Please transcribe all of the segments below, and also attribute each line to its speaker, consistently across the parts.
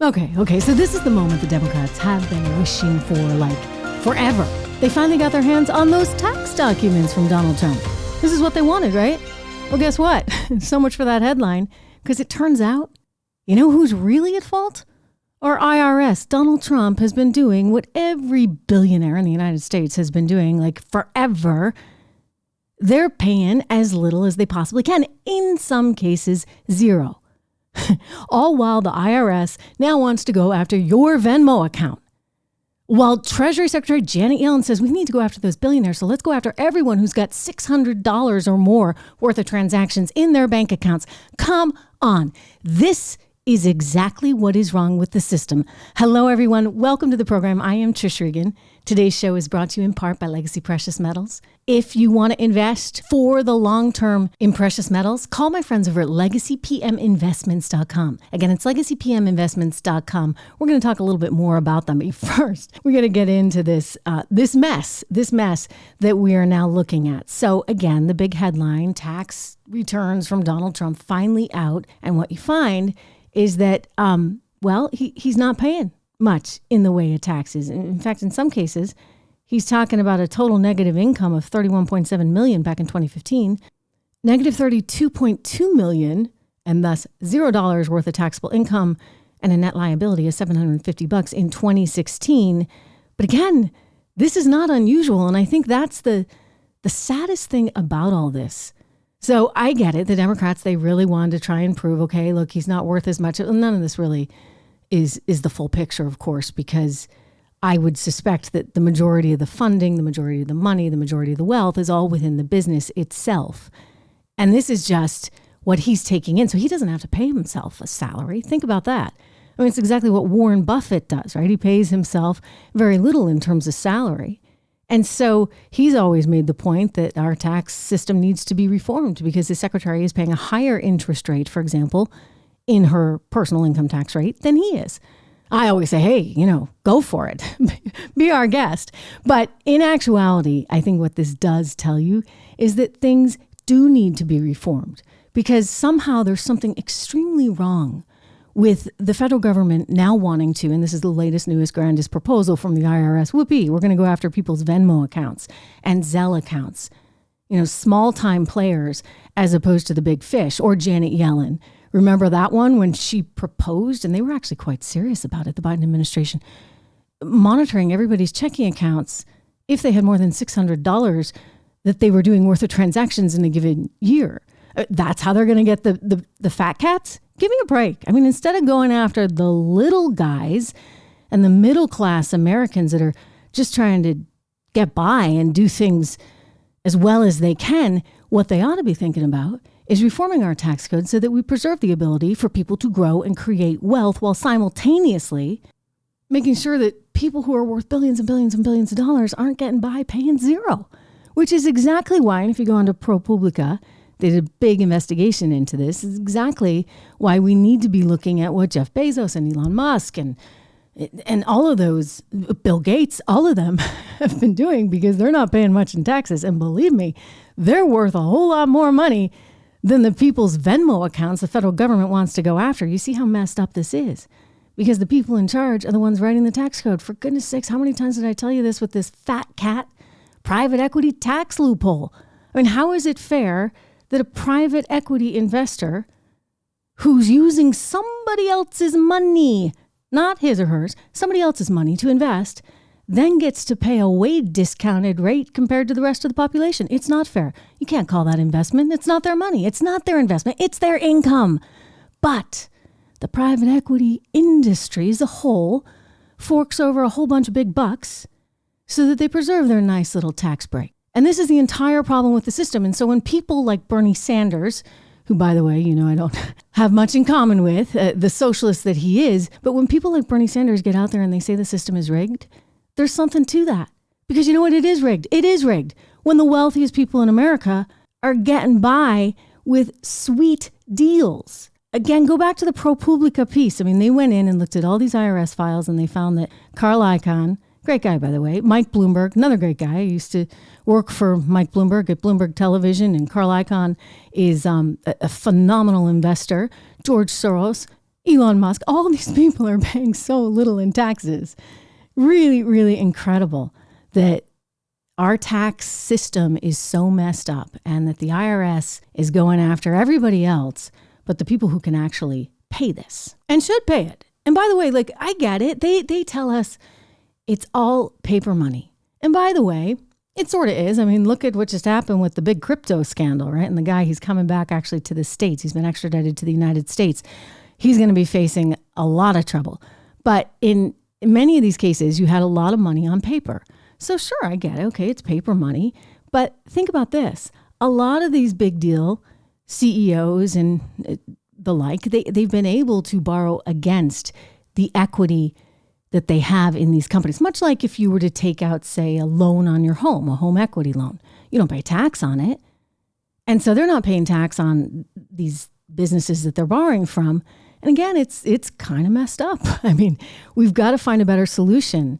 Speaker 1: Okay. So this is the moment the Democrats have been wishing for, like, forever. They finally got their hands on those tax documents from Donald Trump. This is what they wanted, right? Well, guess what? So much for that headline, because it turns out, you know who's really at fault? Our IRS. Donald Trump has been doing what every billionaire in the United States has been doing, like, forever. They're paying as little as they possibly can. In some cases, zero. All while the IRS now wants to go after your Venmo account. While Treasury Secretary Janet Yellen says we need to go after those billionaires, so let's go after everyone who's got $600 or more worth of transactions in their bank accounts. Come on. This is exactly what is wrong with the system. Hello, everyone. Welcome to the program. I am Trish Regan. Today's show is brought to you in part by Legacy Precious Metals. If you want to invest for the long term in precious metals, call my friends over at LegacyPMInvestments.com. Again, it's LegacyPMInvestments.com. We're going to talk a little bit more about them. But first, we're going to get into this mess that we are now looking at. So again, the big headline, tax returns from Donald Trump finally out. And what you find is that, he's not paying much in the way of taxes. In fact, in some cases, he's talking about a total negative income of $31.7 million back in 2015, negative $32.2 million, and thus $0 worth of taxable income, and a net liability of $750 in 2016. But again, this is not unusual, and I think that's the saddest thing about all this. So I get it. The Democrats, they really wanted to try and prove, okay, look, he's not worth as much. None of this really is the full picture, of course, because I would suspect that the majority of the funding, the majority of the money, the majority of the wealth is all within the business itself. And this is just what he's taking in. So he doesn't have to pay himself a salary. Think about that. I mean, it's exactly what Warren Buffett does, right? He pays himself very little in terms of salary. And so he's always made the point that our tax system needs to be reformed because the secretary is paying a higher interest rate, for example, in her personal income tax rate than he is. I always say, hey, go for it. Be our guest. But in actuality, I think what this does tell you is that things do need to be reformed because somehow there's something extremely wrong with the federal government now wanting to, and this is the latest, newest, grandest proposal from the IRS, whoopee, we're going to go after people's Venmo accounts and Zelle accounts, small-time players as opposed to the big fish or Janet Yellen. Remember that one when she proposed, and they were actually quite serious about it, the Biden administration, monitoring everybody's checking accounts if they had more than $600 that they were doing worth of transactions in a given year. That's how they're going to get the fat cats? Give me a break. I mean, instead of going after the little guys and the middle-class Americans that are just trying to get by and do things as well as they can, what they ought to be thinking about is reforming our tax code so that we preserve the ability for people to grow and create wealth while simultaneously making sure that people who are worth billions and billions and billions of dollars aren't getting by paying zero, which is exactly why, and if you go onto ProPublica, they did a big investigation into this, is exactly why we need to be looking at what Jeff Bezos and Elon Musk and all of those, Bill Gates, all of them have been doing because they're not paying much in taxes. And believe me, they're worth a whole lot more money than the people's Venmo accounts the federal government wants to go after. You see how messed up this is? Because the people in charge are the ones writing the tax code. For goodness sakes, how many times did I tell you this with this fat cat private equity tax loophole? I mean, how is it fair that a private equity investor who's using somebody else's money, not his or hers, somebody else's money to invest, then gets to pay a way discounted rate compared to the rest of the population? It's not fair. You can't call that investment. It's not their money. It's not their investment. It's their income. But the private equity industry as a whole forks over a whole bunch of big bucks so that they preserve their nice little tax break. And this is the entire problem with the system. And so when people like Bernie Sanders, who, by the way, I don't have much in common with, the socialist that he is, but when people like Bernie Sanders get out there and they say the system is rigged, there's something to that. Because you know what? It is rigged. It is rigged. When the wealthiest people in America are getting by with sweet deals. Again, go back to the ProPublica piece. I mean, they went in and looked at all these IRS files and they found that Carl Icahn, great guy, by the way, Mike Bloomberg, another great guy. I used to work for Mike Bloomberg at Bloomberg Television, and Carl Icahn is a phenomenal investor. George Soros, Elon Musk, all these people are paying so little in taxes. Really, really incredible that our tax system is so messed up and that the IRS is going after everybody else, but the people who can actually pay this and should pay it. And by the way, like, I get it. They tell us it's all paper money. And by the way, it sort of is. I mean, look at what just happened with the big crypto scandal, right? And the guy, he's coming back actually to the States. He's been extradited to the United States. He's going to be facing a lot of trouble. But in many of these cases, you had a lot of money on paper. So sure, I get it. Okay, it's paper money. But think about this. A lot of these big deal CEOs and the like, they've been able to borrow against the equity that they have in these companies. Much like if you were to take out, say, a loan on your home, a home equity loan. You don't pay tax on it. And so they're not paying tax on these businesses that they're borrowing from. And again, it's kind of messed up. I mean, we've got to find a better solution.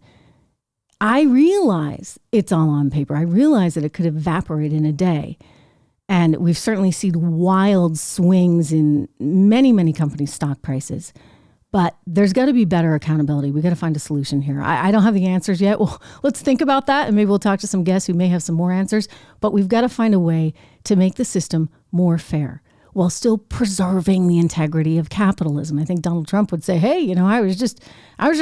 Speaker 1: I realize it's all on paper. I realize that it could evaporate in a day. And we've certainly seen wild swings in many, many companies' stock prices. But there's got to be better accountability. We got to find a solution here. I don't have the answers yet. Well, let's think about that. And maybe we'll talk to some guests who may have some more answers. But we've got to find a way to make the system more fair while still preserving the integrity of capitalism. I think Donald Trump would say, hey, you know, I was just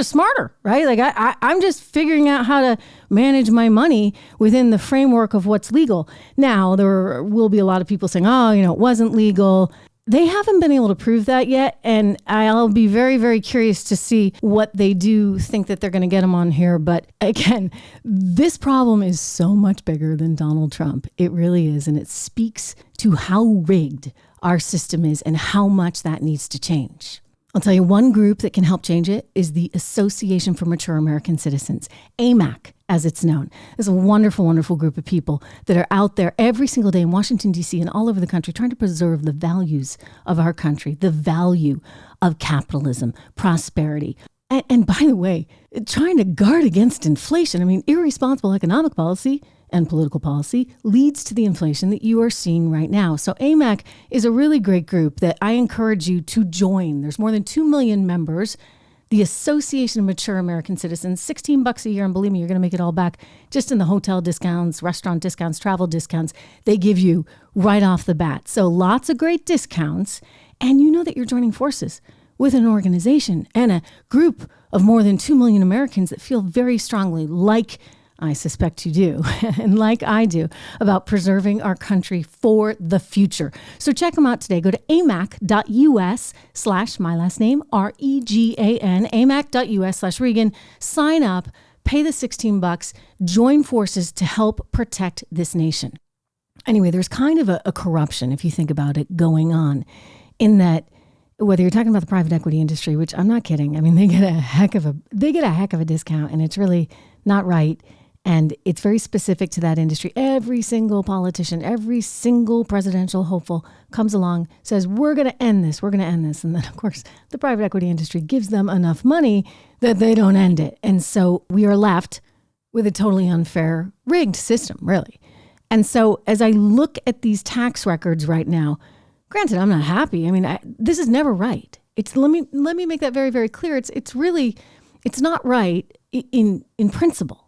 Speaker 1: smarter, right? Like I'm just figuring out how to manage my money within the framework of what's legal. Now, there will be a lot of people saying, oh, you know, it wasn't legal. They haven't been able to prove that yet. And I'll be very, very curious to see what they do think that they're going to get him on here. But again, this problem is so much bigger than Donald Trump. It really is. And it speaks to how rigged our system is and how much that needs to change. I'll tell you one group that can help change it is the Association for Mature American Citizens, AMAC, as it's known. It's a wonderful, wonderful group of people that are out there every single day in Washington, D.C. and all over the country trying to preserve the values of our country, the value of capitalism, prosperity. And by the way, trying to guard against inflation. I mean, irresponsible economic policy and political policy leads to the inflation that you are seeing right now. So AMAC is a really great group that I encourage you to join. There's more than 2 million members. The Association of Mature American Citizens, $16 a year. And believe me, you're going to make it all back just in the hotel discounts, restaurant discounts, travel discounts they give you right off the bat. So lots of great discounts. And you know that you're joining forces with an organization and a group of more than 2 million Americans that feel very strongly, like I suspect you do, and like I do, about preserving our country for the future. So check them out today. Go to amac.us/ my last name, Regan, amac.us/Regan. Sign up, pay the $16, join forces to help protect this nation. Anyway, there's kind of a corruption, if you think about it, going on in that whether you're talking about the private equity industry, which I'm not kidding. I mean, they get a heck of a discount, and it's really not right. And it's very specific to that industry. Every single politician, every single presidential hopeful comes along, says, we're going to end this. We're going to end this. And then, of course, the private equity industry gives them enough money that they don't end it. And so we are left with a totally unfair, rigged system, really. And so as I look at these tax records right now, granted, I'm not happy. I mean, this is never right. Let me make that very, very clear. It's not right in principle.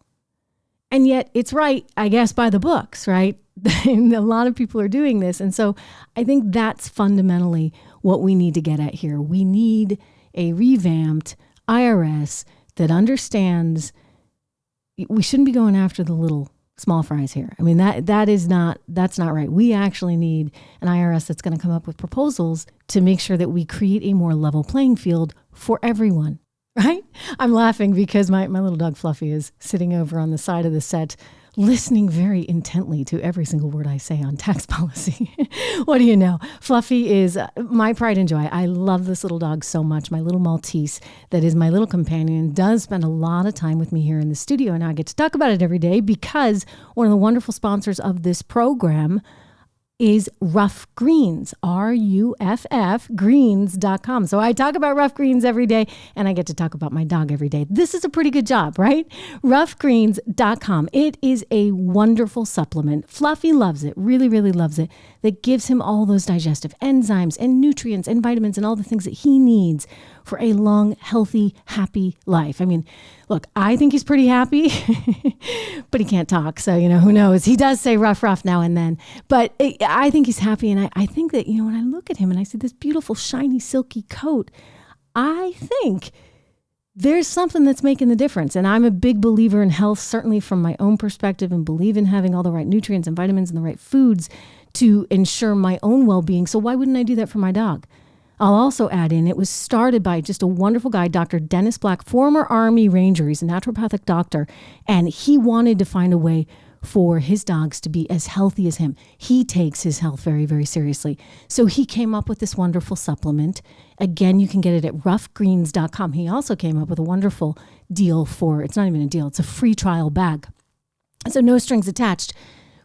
Speaker 1: And yet it's right, I guess, by the books, right? And a lot of people are doing this. And so I think that's fundamentally what we need to get at here. We need a revamped IRS that understands we shouldn't be going after the little small fries here. I mean, that's not right. We actually need an IRS that's going to come up with proposals to make sure that we create a more level playing field for everyone. Right? I'm laughing because my little dog Fluffy is sitting over on the side of the set, listening very intently to every single word I say on tax policy. What do you know? Fluffy is my pride and joy. I love this little dog so much. My little Maltese that is my little companion does spend a lot of time with me here in the studio, and I get to talk about it every day because one of the wonderful sponsors of this program is Rough Greens, RUFF greens.com. So I talk about Rough Greens every day, and I get to talk about my dog every day. This is a pretty good job, right? Roughgreens.com. It is a wonderful supplement. Fluffy loves it, really, really loves it. That gives him all those digestive enzymes and nutrients and vitamins and all the things that he needs for a long, healthy, happy life. I mean, look, I think he's pretty happy, but he can't talk. So, who knows? He does say rough now and then, but I think he's happy. And I think that, when I look at him and I see this beautiful, shiny, silky coat, I think there's something that's making the difference. And I'm a big believer in health, certainly from my own perspective, and believe in having all the right nutrients and vitamins and the right foods to ensure my own well-being. So why wouldn't I do that for my dog? I'll also add in, it was started by just a wonderful guy, Dr. Dennis Black, former Army Ranger. He's a naturopathic doctor, and he wanted to find a way for his dogs to be as healthy as him. He takes his health very, very seriously. So he came up with this wonderful supplement. Again, you can get it at roughgreens.com. He also came up with a wonderful deal it's not even a deal, it's a free trial bag. So no strings attached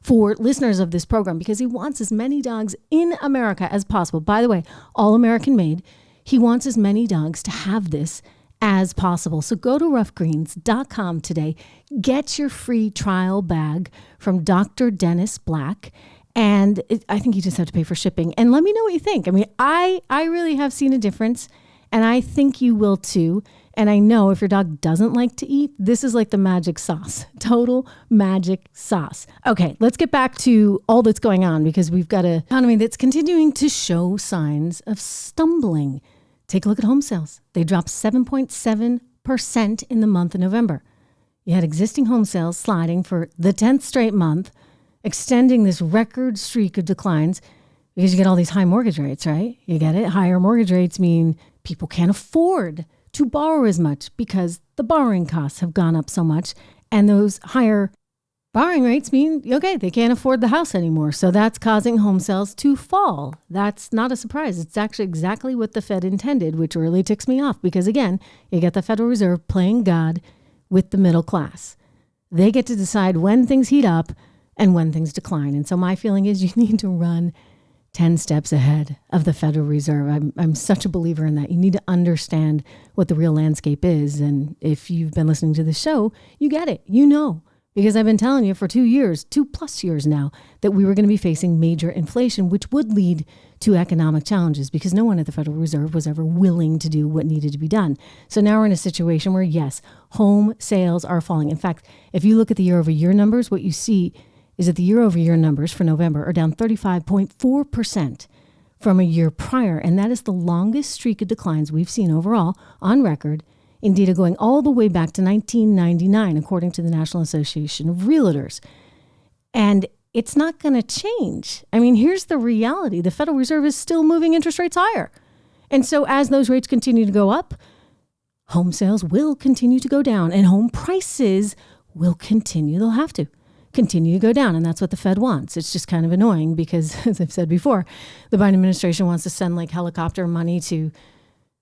Speaker 1: for listeners of this program, because he wants as many dogs in America as possible. By the way, all American made. He wants as many dogs to have this as possible. So go to roughgreens.com today. Get your free trial bag from Dr. Dennis Black. And I think you just have to pay for shipping. And let me know what you think. I mean, I really have seen a difference, and I think you will too. And I know if your dog doesn't like to eat, this is like the magic sauce, total magic sauce. Okay, let's get back to all that's going on, because we've got an economy that's continuing to show signs of stumbling. Take a look at home sales. They dropped 7.7% in the month of November. You had existing home sales sliding for the 10th straight month, extending this record streak of declines because you get all these high mortgage rates, right? You get it? Higher mortgage rates mean people can't afford to borrow as much because the borrowing costs have gone up so much. And those higher borrowing rates mean, okay, they can't afford the house anymore. So that's causing home sales to fall. That's not a surprise. It's actually exactly what the Fed intended, which really ticks me off because, again, you get the Federal Reserve playing God with the middle class. They get to decide when things heat up and when things decline. And so my feeling is you need to run 10 steps ahead of the Federal Reserve. I'm such a believer in that. You need to understand what the real landscape is. And if you've been listening to the show, you get it. Because I've been telling you for 2+ years now, that we were going to be facing major inflation, which would lead to economic challenges because no one at the Federal Reserve was ever willing to do what needed to be done. So now we're in a situation where, yes, home sales are falling. In fact, if you look at the year-over-year numbers, what you see is that the year-over-year numbers for November are down 35.4% from a year prior. And that is the longest streak of declines we've seen overall on record, in data going all the way back to 1999, according to the National Association of Realtors. And it's not going to change. I mean, here's the reality. The Federal Reserve is still moving interest rates higher. And so as those rates continue to go up, home sales will continue to go down and home prices will continue. They'll have to continue to go down. And that's what the Fed wants. It's just kind of annoying because, as I've said before, the Biden administration wants to send like helicopter money to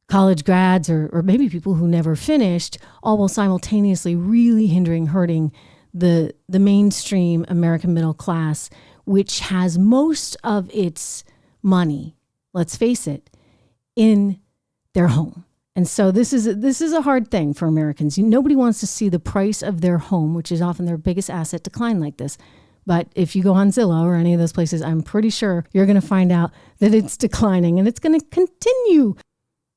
Speaker 1: college grads or maybe people who never finished, all while simultaneously really hurting the mainstream American middle class, which has most of its money, let's face it, in their home. And so this is a hard thing for Americans. Nobody wants to see the price of their home, which is often their biggest asset, decline like this. But if you go on Zillow or any of those places, I'm pretty sure you're going to find out that it's declining and it's going to continue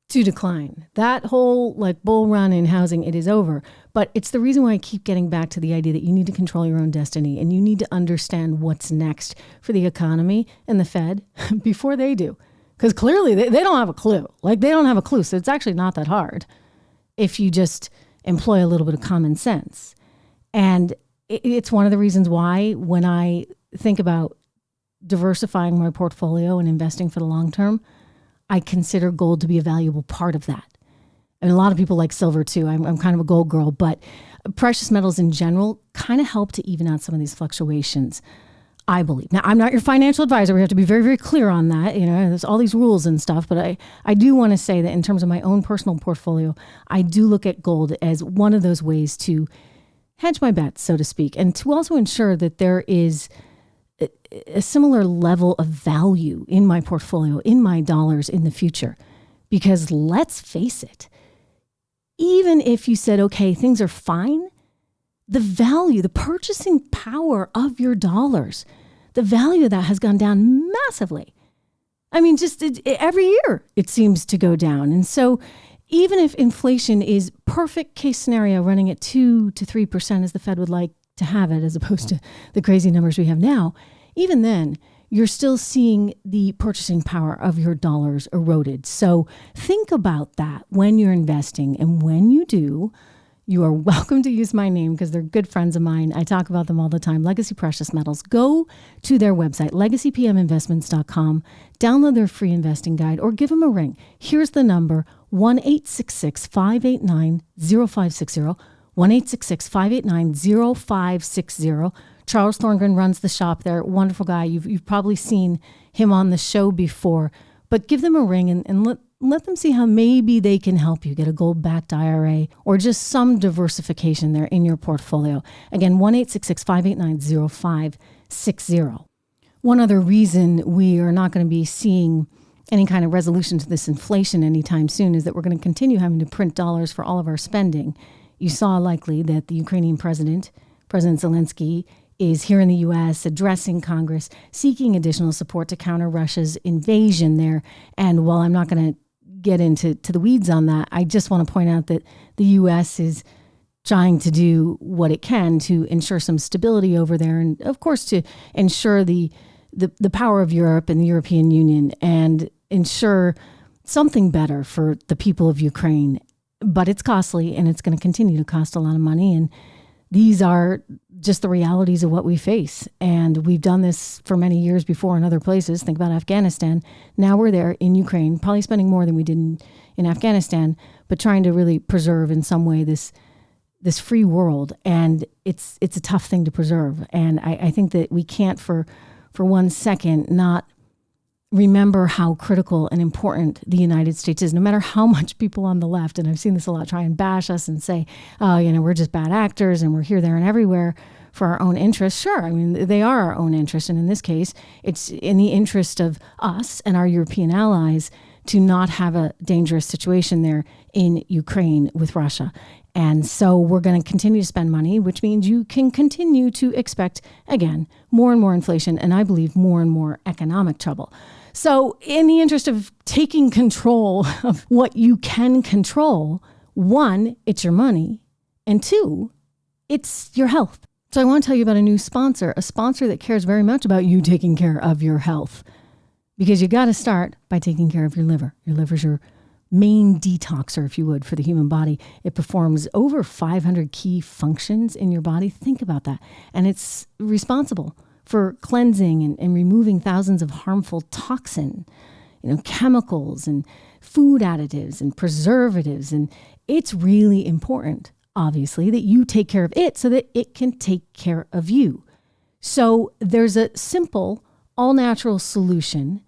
Speaker 1: to decline. That whole bull run in housing, it is over. But it's the reason why I keep getting back to the idea that you need to control your own destiny and you need to understand what's next for the economy and the Fed before they do. Because clearly they don't have a clue. They don't have a clue. So it's actually not that hard if you just employ a little bit of common sense. And it's one of the reasons why when I think about diversifying my portfolio and investing for the long term, I consider gold to be a valuable part of that. And a lot of people like silver too. I'm kind of a gold girl, but precious metals in general kind of help to even out some of these fluctuations, I believe. Now, I'm not your financial advisor. We have to be very, very clear on that. There's all these rules and stuff, but I do want to say that in terms of my own personal portfolio, I do look at gold as one of those ways to hedge my bets, so to speak, and to also ensure that there is a similar level of value in my portfolio, in my dollars in the future. Because let's face it, even if you said, okay, things are fine, the value, the purchasing power of your dollars, the value of that has gone down massively. I mean, just every year it seems to go down. And so even if inflation is perfect case scenario running at 2 to 3% as the Fed would like to have it, as opposed to the crazy numbers we have now, even then, you're still seeing the purchasing power of your dollars eroded. So think about that when you're investing. And when you do, you are welcome to use my name because they're good friends of mine. I talk about them all the time. Legacy Precious Metals. Go to their website, legacypminvestments.com, download their free investing guide, or give them a ring. Here's the number, 1-866-589-0560, 1-866-589-0560. Charles Thorngren runs the shop there. Wonderful guy. You've probably seen him on the show before, but give them a ring and let them see how maybe they can help you get a gold-backed IRA or just some diversification there in your portfolio. Again, 1-866-589-0560. One other reason we are not going to be seeing any kind of resolution to this inflation anytime soon is that we're going to continue having to print dollars for all of our spending. You saw likely that the Ukrainian President Zelensky, is here in the U.S. addressing Congress, seeking additional support to counter Russia's invasion there. And while I'm not going to get into the weeds on that, I just want to point out that the U.S. is trying to do what it can to ensure some stability over there, and of course to ensure the power of Europe and the European Union and ensure something better for the people of Ukraine. But it's costly, and it's going to continue to cost a lot of money, and these are just the realities of what we face. And we've done this for many years before in other places. Think about Afghanistan. Now we're there in Ukraine, probably spending more than we did in Afghanistan, but trying to really preserve in some way this free world. And it's a tough thing to preserve. And I think that we can't for 1 second not remember how critical and important the United States is, no matter how much people on the left, and I've seen this a lot, try and bash us and say, oh, we're just bad actors and we're here, there, and everywhere for our own interests. Sure, I mean, they are our own interests. And in this case, it's in the interest of us and our European allies to not have a dangerous situation there in Ukraine with Russia. And so we're going to continue to spend money, which means you can continue to expect, again, more and more inflation, and I believe more and more economic trouble. So in the interest of taking control of what you can control, 1, it's your money, and 2, it's your health. So I want to tell you about a new sponsor, a sponsor that cares very much about you taking care of your health, because you got to start by taking care of your liver. Your liver's your main detoxer, if you would, for the human body. It performs over 500 key functions in your body. Think about that. And it's responsible for cleansing and removing thousands of harmful toxin, chemicals and food additives and preservatives. And it's really important, obviously, that you take care of it so that it can take care of you. So there's a simple, all-natural solution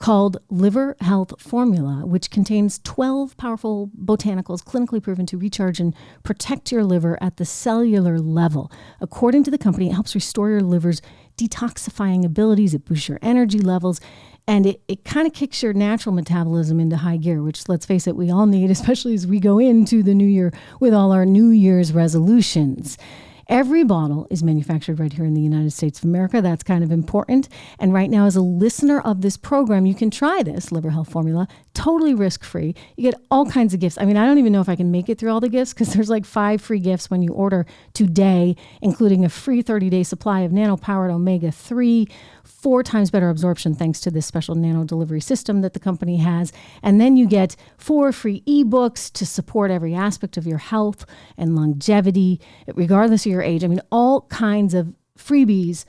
Speaker 1: called Liver Health Formula, which contains 12 powerful botanicals clinically proven to recharge and protect your liver at the cellular level. According to the company, it helps restore your liver's detoxifying abilities, it boosts your energy levels, and it kind of kicks your natural metabolism into high gear, which, let's face it, we all need, especially as we go into the new year with all our New Year's resolutions. Every bottle is manufactured right here in the United States of America. That's kind of important. And right now, as a listener of this program, you can try this Liver Health Formula, totally risk-free. You get all kinds of gifts. I mean, I don't even know if I can make it through all the gifts because there's like 5 free gifts when you order today, including a free 30-day supply of nano-powered omega-3, 4 times better absorption thanks to this special nano delivery system that the company has. And then you get 4 free ebooks to support every aspect of your health and longevity, regardless of your age. I mean, all kinds of freebies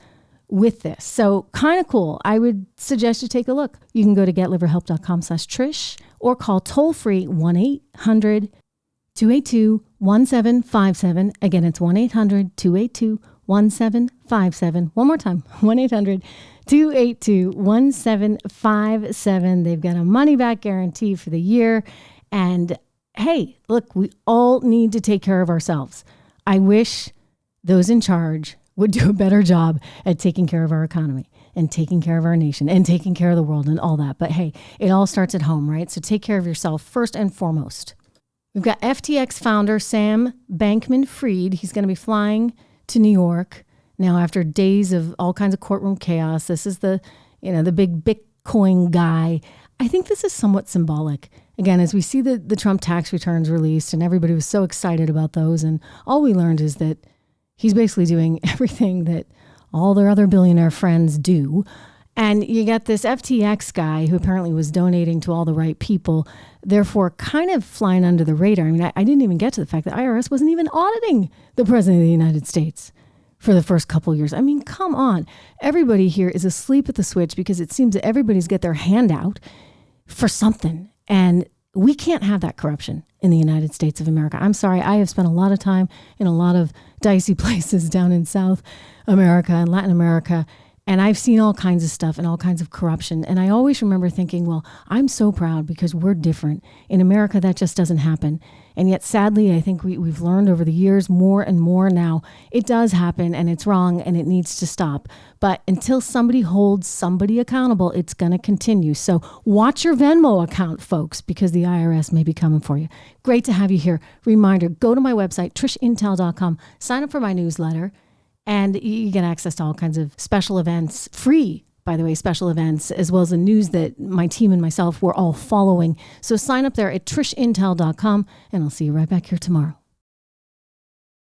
Speaker 1: with this. So kind of cool. I would suggest you take a look. You can go to getliverhelp.com/Trish or call toll free 1-800-282-1757. Again, it's 1-800-282-1757. One more time, 1-800-282-1757. They've got a money back guarantee for the year. And hey, look, we all need to take care of ourselves. I wish those in charge would do a better job at taking care of our economy and taking care of our nation and taking care of the world and all that. But hey, it all starts at home, right? So take care of yourself first and foremost. We've got FTX founder Sam Bankman-Fried. He's going to be flying to New York now after days of all kinds of courtroom chaos. This is the big Bitcoin guy. I think this is somewhat symbolic. Again, as we see the Trump tax returns released and everybody was so excited about those, and all we learned is that he's basically doing everything that all their other billionaire friends do. And you got this FTX guy who apparently was donating to all the right people, therefore kind of flying under the radar. I mean, I didn't even get to the fact that IRS wasn't even auditing the president of the United States for the first couple of years. I mean, come on. Everybody here is asleep at the switch because it seems that everybody's got their hand out for something. And we can't have that corruption in the United States of America. I'm sorry. I have spent a lot of time in a lot of dicey places down in South America and Latin America. And I've seen all kinds of stuff and all kinds of corruption. And I always remember thinking, well, I'm so proud because we're different. In America, that just doesn't happen. And yet, sadly, I think we've learned over the years more and more now, it does happen and it's wrong and it needs to stop. But until somebody holds somebody accountable, it's going to continue. So watch your Venmo account, folks, because the IRS may be coming for you. Great to have you here. Reminder, go to my website, trishintel.com, sign up for my newsletter. And you get access to all kinds of special events, free, by the way, special events, as well as the news that my team and myself were all following. So sign up there at trishintel.com, and I'll see you right back here tomorrow.